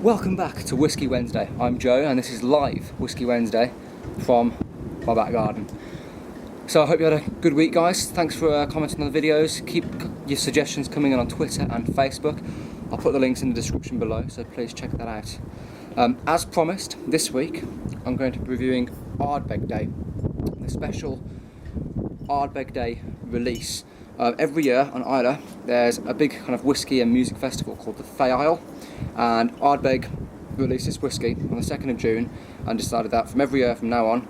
Welcome back to Whisky Wednesday. I'm Joe and this is live Whisky Wednesday from my back garden. So I hope you had a good week, guys. Thanks for commenting on the videos. Keep your suggestions coming in on Twitter and Facebook. I'll put the links in the description below, so please check that out. As promised, this week I'm going to be reviewing Ardbeg Day, the special Ardbeg Day release. Every year on Islay there's a big kind of whiskey and music festival called the Isle, and Ardbeg released this whiskey on the 2nd of June and decided that from every year from now on,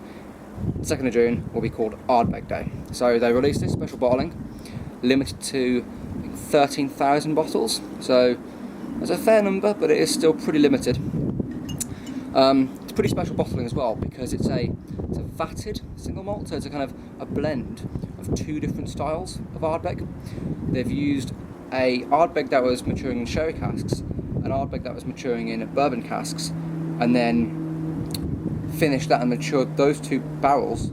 2nd of June will be called Ardbeg Day. So they released this special bottling, limited to 13,000 bottles, so that's a fair number, but it is still pretty limited. It's pretty special bottling as well because it's a vatted single malt, so it's a kind of a blend of two different styles of Ardbeg. They've used a Ardbeg that was maturing in sherry casks, an Ardbeg that was maturing in bourbon casks, and then finished that and matured those two barrels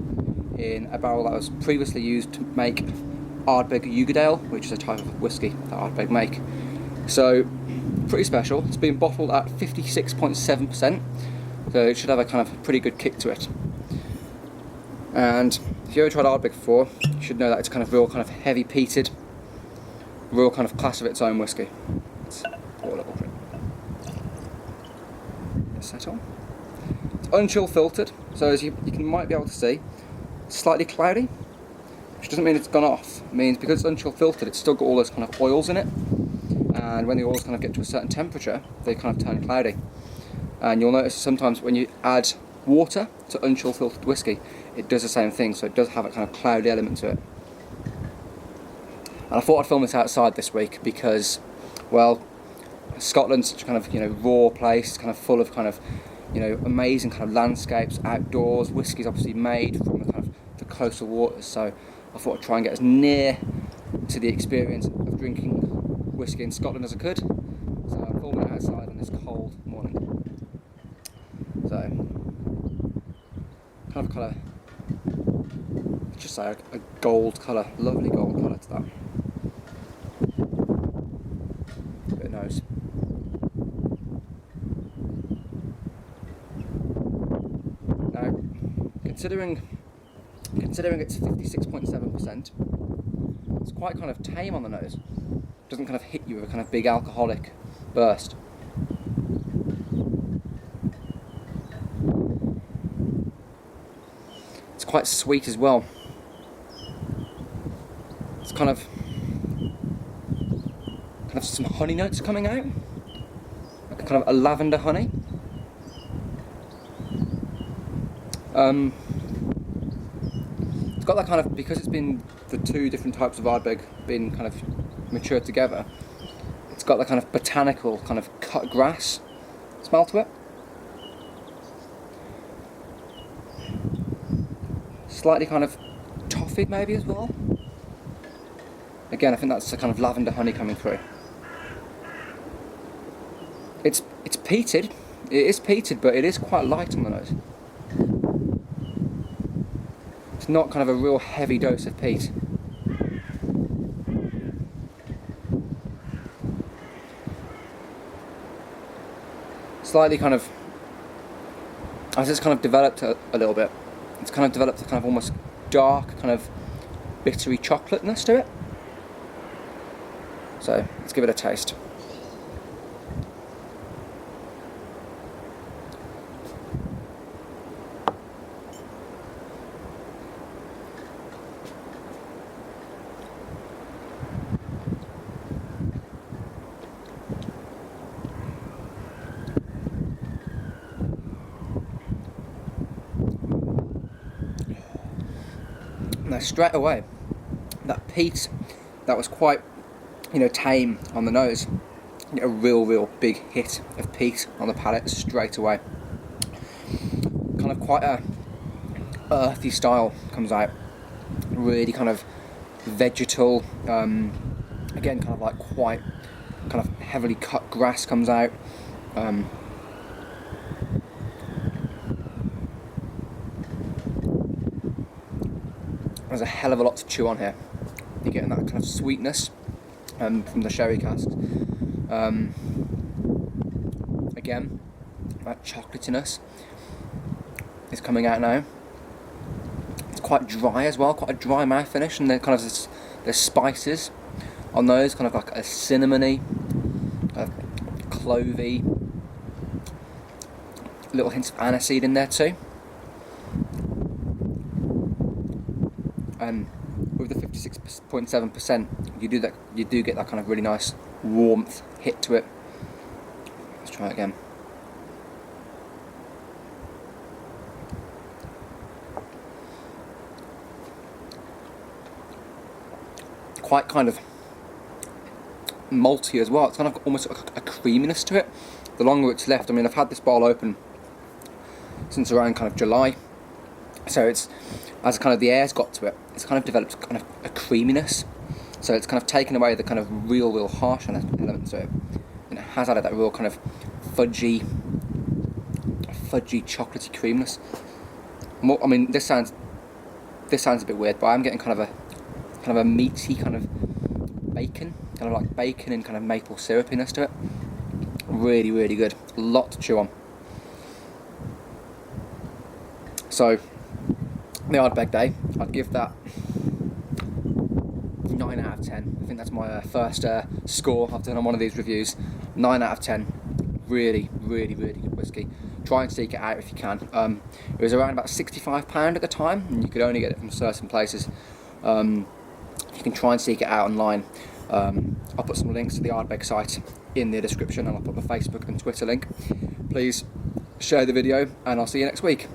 in a barrel that was previously used to make Ardbeg Ugadale, which is a type of whiskey that Ardbeg make. So pretty special. It's been bottled at 56.7%, so it should have a kind of pretty good kick to it. And if you ever tried Ardbeg before, you should know that it's kind of real kind of heavy peated, real kind of class of its own whiskey. Let's pour a little bit. Set on. It's unchill filtered, so as you might be able to see, it's slightly cloudy, which doesn't mean it's gone off. It means because it's unchill filtered, it's still got all those kind of oils in it, and when the oils kind of get to a certain temperature, they kind of turn cloudy. And you'll notice sometimes when you add water to unchill filtered whiskey, it does the same thing, so it does have a kind of cloudy element to it. And I thought I'd film this outside this week because, well, Scotland's such a kind of, raw place, kind of full of kind of, amazing kind of landscapes, outdoors. Whiskey's obviously made from the kind of the coastal waters, so I thought I'd try and get as near to the experience of drinking whiskey in Scotland as I could. So I'm filming it outside on this cold morning. So, kind of colour, let's just say a gold colour, lovely gold colour to that. Bit of nose. Now, considering it's 56.7%, it's quite kind of tame on the nose. It doesn't kind of hit you with a kind of big alcoholic burst. It's quite sweet as well. It's kind of some honey notes coming out, like a kind of a lavender honey. It's got that kind of, because it's been the two different types of Ardbeg been kind of matured together, it's got that kind of botanical kind of cut grass smell to it. Slightly kind of toffee maybe as well. Again, I think that's a kind of lavender honey coming through. It's peated. It is peated, but it is quite light on the nose. It's not kind of a real heavy dose of peat. Slightly kind of, as it's kind of developed a little bit, it's kind of developed a kind of almost dark, kind of bittery chocolateness to it. So let's give it a taste. Now straight away, that peat that was quite, tame on the nose, you get a real big hit of peat on the palate straight away. Kind of quite a earthy style comes out, really kind of vegetal. Again, kind of like quite kind of heavily cut grass comes out. There's a hell of a lot to chew on here. You're getting that kind of sweetness from the sherry cask. Again, again, that chocolatiness is coming out now. It's quite dry as well, quite a dry mouth finish, and then kind of there's spices on those, kind of like a cinnamony, clovey, little hints of aniseed in there too. And with the 56.7%, you do get that kind of really nice warmth hit to it. Let's try it again. Quite kind of malty as well. It's kind of almost like a creaminess to it. The longer it's left, I mean, I've had this bottle open since around kind of July, so it's, as kind of the air's got to it, it's kind of developed kind of a creaminess. So it's kind of taken away the kind of real harsh element to it, and it has added that real kind of fudgy chocolatey creaminess. I mean, this sounds a bit weird, but I'm getting kind of a meaty kind of bacon, kind of like bacon and kind of maple syrupiness to it. Really, really good. A lot to chew on. So, the Ardbeg Day, I'd give that 9 out of 10. I think that's my first score I've done on one of these reviews. 9 out of 10. Really, really, really good whiskey. Try and seek it out if you can. It was around about £65 at the time, and you could only get it from certain places. You can try and seek it out online. I'll put some links to the Ardbeg site in the description, and I'll put my Facebook and Twitter link. Please share the video, and I'll see you next week.